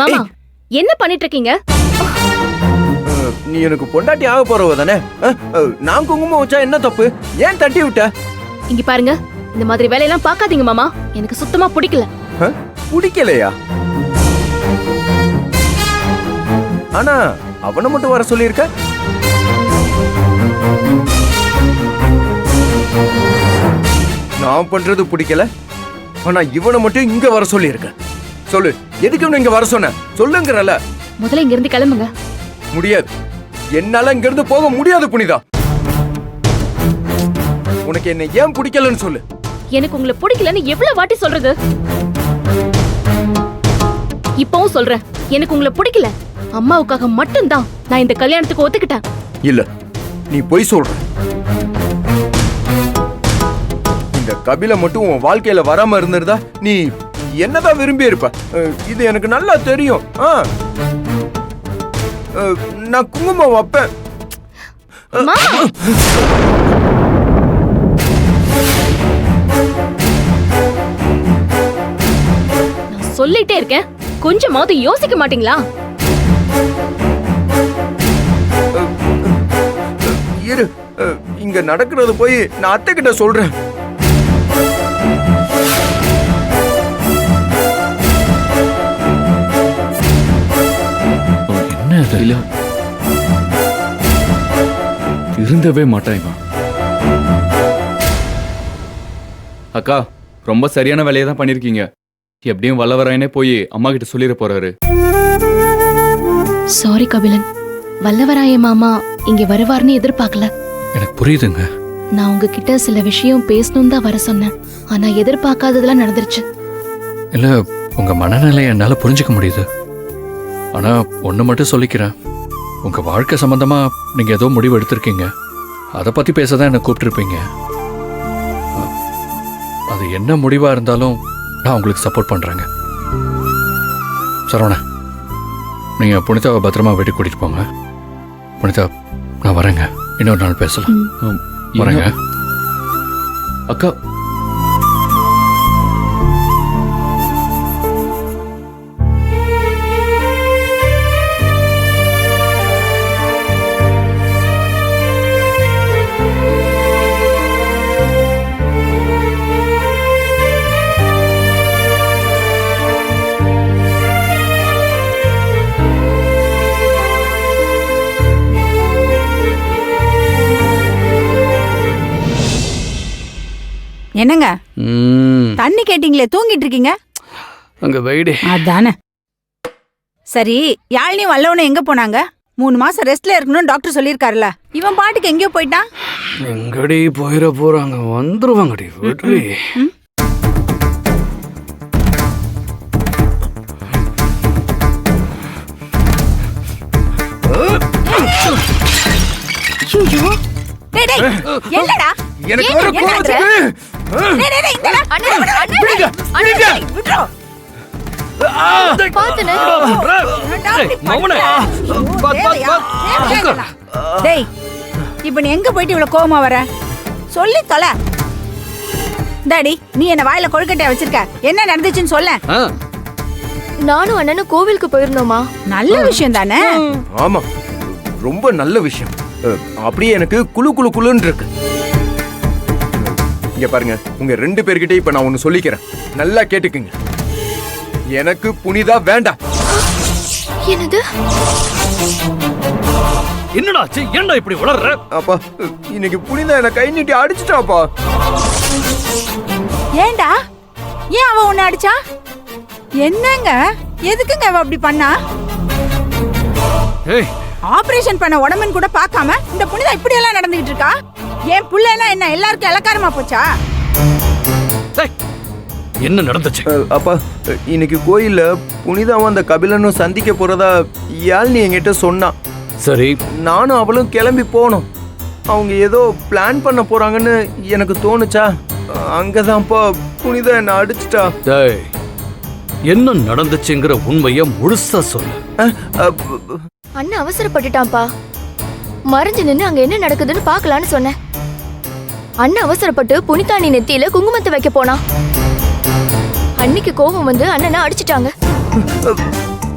மாமா என்ன பண்ணிட்டு இருக்கீங்க? நீ எனக்கு பொண்டாட்டி ஆக போறவ தானே? நான் குங்குமம் வச்சா என்ன தப்பு? ஏன் தட்டி விட்ட? இங்க பாருங்க, இந்த மாதிரி வேலையெல்லாம் பார்க்காதீங்க மாமா. எனக்கு சுத்தமா பிடிக்கல. பிடிக்கலையா? ஆனா அவனை மட்டும் வர சொல்லியிருக்க. நான் பண்றது பிடிக்கல, ஆனா இவனை மட்டும் இங்க வர சொல்லியிருக்க. சொல்லு, எதுக்கு இவனை இங்க வர சொன்ன? சொல்லுங்கறல. முதல்ல இங்க இருந்து கிளம்புங்க. முடியாது, என்னால இங்க இருந்து போக முடியாது புனிதா. உனக்கு என்ன ஏன் பிடிக்கலன்னு சொல்லு. எனக்கு உங்களை பிடிக்கலன்னு எவ்வளவு வாட்டி சொல்றது? இப்பவும் சொல்றேன், எனக்கு உங்களை பிடிக்கல. அம்மாவுக்காக மட்டும்தான் நான் இந்த கல்யாணத்துக்கு ஒத்துக்கிட்டேன். இல்ல, நீ பொய் சொல்ற. இந்த கபில மட்டும் உன் வாழ்க்கையில வராம இருந்திருந்தா நீ என்னதான் விரும்பி இருப்ப. இது எனக்கு நல்லா தெரியும். நான் குங்குமம் வைப்பேன். நான் சொல்லிட்டே இருக்கேன், கொஞ்சமாவது யோசிக்க மாட்டீங்களா? இரு, இங்க நடக்கிறது போய் நான் அத்தை கிட்ட சொல்றேன். என்ன இல்ல, இருந்தவே மாட்டான் இவன். அக்கா, ரொம்ப சரியான வேலையை தான் பண்ணிருக்கீங்க. எப்படியும் வல்லவராயனே போய் அம்மா கிட்ட சொல்லிட போறாரு. சாரி கபிலன், வல்லவராய மாமா இங்க வருவார்னு எதிர்பார்க்கல. எனக்கு புரியுதுங்க. நான் உங்ககிட்ட சில விஷயம் பேசணும் தான் வர சொன்னேன், ஆனா எதிர்பார்க்காததெல்லாம் நடந்துருச்சு. இல்ல, உங்க மனநிலையை என்னால புரிஞ்சுக்க முடியுது. ஆனா ஒண்ணு மட்டும் சொல்லிக்கிறேன், உங்க வாழ்க்கை சம்பந்தமா நீங்க ஏதோ முடிவு எடுத்திருக்கீங்க. அதை பத்தி பேசதான் என்ன கூப்பிட்டுருப்பீங்க. அது என்ன முடிவா இருந்தாலும் நான் உங்களுக்கு சப்போர்ட் பண்றேங்க. சரவணா, நீங்க புனிதாவை பத்திரமா வீட்டுக்கு கூட்டிட்டு போங்க. புனிதா, நான் வரேங்க. இன்னொரு நாள் பேசலாம். வரேங்க. அக்கா, என்னங்க தண்ணி கேட்டீங்களே, தூங்கிட்டு இருக்கீங்க? அங்க வைடே. அதானே. சரி, யாழ்னி வல்லவன எங்க போனாங்க? 3 மாசம் ரெஸ்ட்ல இருக்கணும்னு டாக்டர் சொல்லிருக்காருல. இவன் பாட்டுக்கு எங்கேயோ போயிட்டான். எங்கடி போயிட போறாங்க? வந்துருவாங்கடி. விட்ரி. என்னடா எனக்கு வர கோவத்துக்கு இப்ப நீ எங்க போயிட்டு இவ்வளவு கோவமா வர? சொல்லி தொலை. டாடி, நீ என்ன வாயில கொழுக்கட்டையா வச்சிருக்க? என்ன நடந்துச்சுன்னு சொல்ல. நானும் அண்ணனும் கோவிலுக்கு போயிருந்தோமா. நல்ல விஷயம் தானே? ஆமா, ரொம்ப நல்ல விஷயம். அப்படியே எனக்கு குளு குளு குளுன்னு இருக்கு. இங்க பாருங்க, உங்க 2 பேர்கிட்ட இப்ப நான் ஒண்ணு சொல்லிக்கிறேன், நல்லா கேட்டுக்குங்க. எனக்கு புனிதா வேண்டாம். என்னது? என்னடாச்சு? ஏன்டா இப்படி வளர்ற? அப்பா, இன்னைக்கு புனிதா என்ன கை நீட்டி அடிச்சிட்டாப்பா. ஏண்டா? ஏன் அவ உன்னை அடிச்சா? என்னங்க, எதுக்குங்க அவ அப்படி பண்ணா? ஏய், ஆபரேஷன் பண்ண உடம்புன்னு கூட பார்க்காம இந்த புனிதா இப்படி எல்லாம் நடந்துகிட்டு இருக்கா? ஏன் புள்ள எல்லாம் என்ன எல்லாருக்கும் இலக்காரமா போச்சா? என்ன நடந்துச்சு? அப்பா, இன்னைக்கு கோயில்ல புனிதாவும் அந்த கபிலனும் சந்திக்க போறதா யாழ்னி என்கிட்ட சொன்னான். சரி, நானும் அவளும் கிளம்பி போனோம். அவங்க ஏதோ பிளான் பண்ண போறாங்கன்னு எனக்கு தோணுச்சா, அங்கதான்ப்பா புனிதா என்ன அடிச்சிட்டா. என்ன நடந்துச்சுங்கிற உண்மைய முழுசா சொல்லு. அண்ணன் அவசரப்பட்டுட்டான்ப்பா. மறைஞ்சு நின்னு அங்க என்ன நடக்குதுன்னு பாக்கலான்னு சொன்னேன். அண்ணன் அவசரப்பட்டு புனிதாணி நெத்தியில குங்குமத்தை வைக்க போனா. அன்னைக்கு கோபம் வந்து அண்ணனை அடிச்சிட்டாங்க.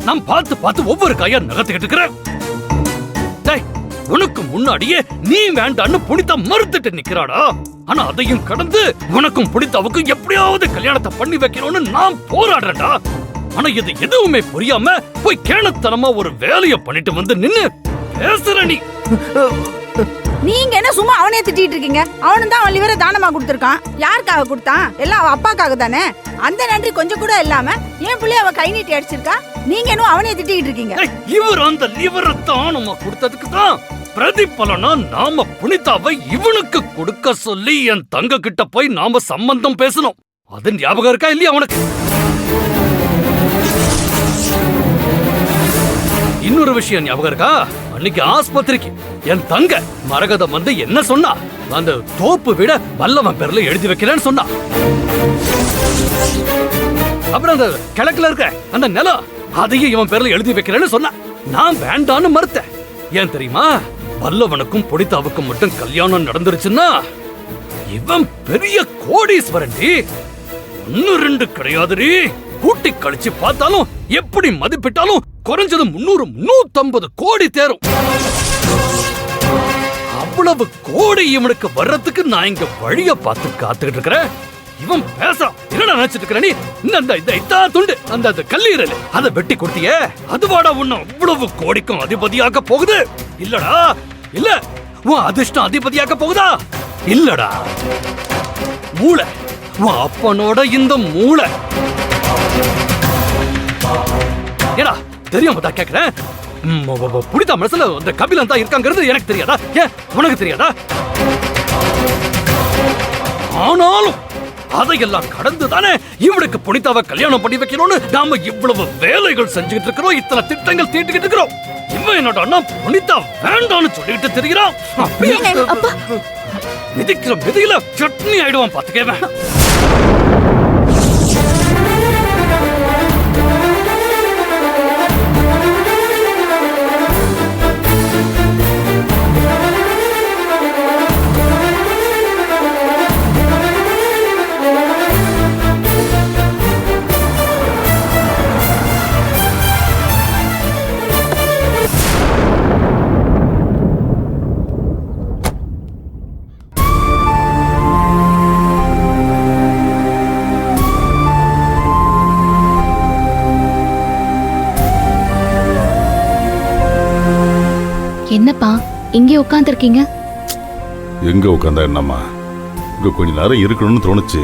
நான் பார்த்து பார்த்து ஒவ்வொரு கையா நகர்த்திக்கிட்டு இருக்கிறேன். டேய், உனக்கு முன்னாடியே நீ வேண்டான்னு புனிதா மறுத்துட்டு நிக்கிறாடா. ஆனா அதையும் கடந்து உனக்கும் புனிதாவுக்கும் எப்படியாவது கல்யாணத்தை பண்ணி வைக்கணும்னு நான் போராடுறேன்டா. ஆனா இது எதுவுமே புரியாம போய் கேணத்தனமா ஒரு வேலைய பண்ணிட்டு வந்து நின்னு பேசுற நீ. நீங்க என்ன சும்மா அவனே திட்டிட்டு இருக்கீங்க? அவனும் தான் அவன் லிவரை தானமா கொடுத்துருக்கான். யாருக்காக கொடுத்தான்? எல்லாம் அவ அப்பாக்காக தானே. அந்த நன்றி கொஞ்சம் கூட இல்லாம என் பிள்ளைய அவ கை நீட்டி அடிச்சிருக்கா. நீங்க என்ன அவனே திட்டிட்டு இருக்கீங்க? இவர் அந்த லிவரை தானமா கொடுத்ததுக்கு தான் பிரதிபலனா நாம புனிதாவை இவனுக்கு கொடுக்க சொல்லி என் தங்க கிட்ட போய் நாம சம்பந்தம் பேசணும். அது ஞாபகம் இருக்கா இல்லையா உனக்கு? இன்னொரு விஷயம் ஞாபகம் இருக்கா? அன்னைக்கு ஆஸ்பத்திரிக்கு என் தங்க மரகதம் வந்து என்ன சொன்னா? அந்த தோப்பு விட வல்லவன் பேர்ல எழுதி வைக்கிறேன்னு சொன்னா. அப்புறம் அந்த கிழக்குல இருக்க அந்த நிலம் அதையும் இவன் பேர்ல எழுதி வைக்கிறேன்னு சொன்னா. நான் வேண்டான்னு மறுத்தேன். ஏன் தெரியுமா? வல்லவனுக்கும் புனிதாவுக்கும் மட்டும் கல்யாணம் நடந்துருச்சுன்னா இவன் பெரிய கோடீஸ்வரன்டி. 1 2 கிடையாதுடி. கூட்டி கழிச்சு பார்த்தாலும் எப்படி மதிப்பிட்டாலும் குறைஞ்சது 300 350 கோடி தேரும். அவ்வளவு கோடி இவனுக்கு வர்றதுக்கு நான் இங்க வழிய பார்த்து காத்துக்கிட்டு இருக்கிறேன். இவன் பேசுறான். என்னடா நினைச்சிட்டு இருக்கிற நீ? இந்த துண்டு அந்த கல்லீரல் அதை வெட்டி கொடுத்தியே, அதுவாடா உன்ன அவ்வளவு கோடிக்கும் அதிபதியாக போகுது? இல்லடா, இல்ல. உன் அதிர்ஷ்டம் அதிபதியாக போகுதா? இல்லடா. மூளை, உன் அப்பனோட இந்த மூளை. ஏடா தெரியாம தான் கேக்குறேன். புனிதா மனசுல அந்த கபிலன் தான் இருக்காங்கிறது எனக்கு தெரியாதா? ஏன் உனக்கு தெரியாதா? ஆனாலும் அதையெல்லாம் கடந்து தானே இவனுக்கு புனிதாவை கல்யாணம் பண்ணி வைக்கணும்னு நாம இவ்வளவு வேலைகள் செஞ்சுக்கிட்டு இருக்கிறோம். இத்தனை திட்டங்கள் தீட்டிக்கிட்டு இருக்கிறோம். இவன் என்னடா புனிதா வேண்டான்னு சொல்லிட்டு தெரிகிறான். மிதிக்கிற மிதியில சட்னி ஆயிடுவான் பாத்துக்கேவன். என்னப்பா இங்கே உட்காந்துருக்கீங்க? எங்க உட்காந்தா என்னம்மா, இங்க கொஞ்ச நேரம் இருக்கணும்னு தோணுச்சு.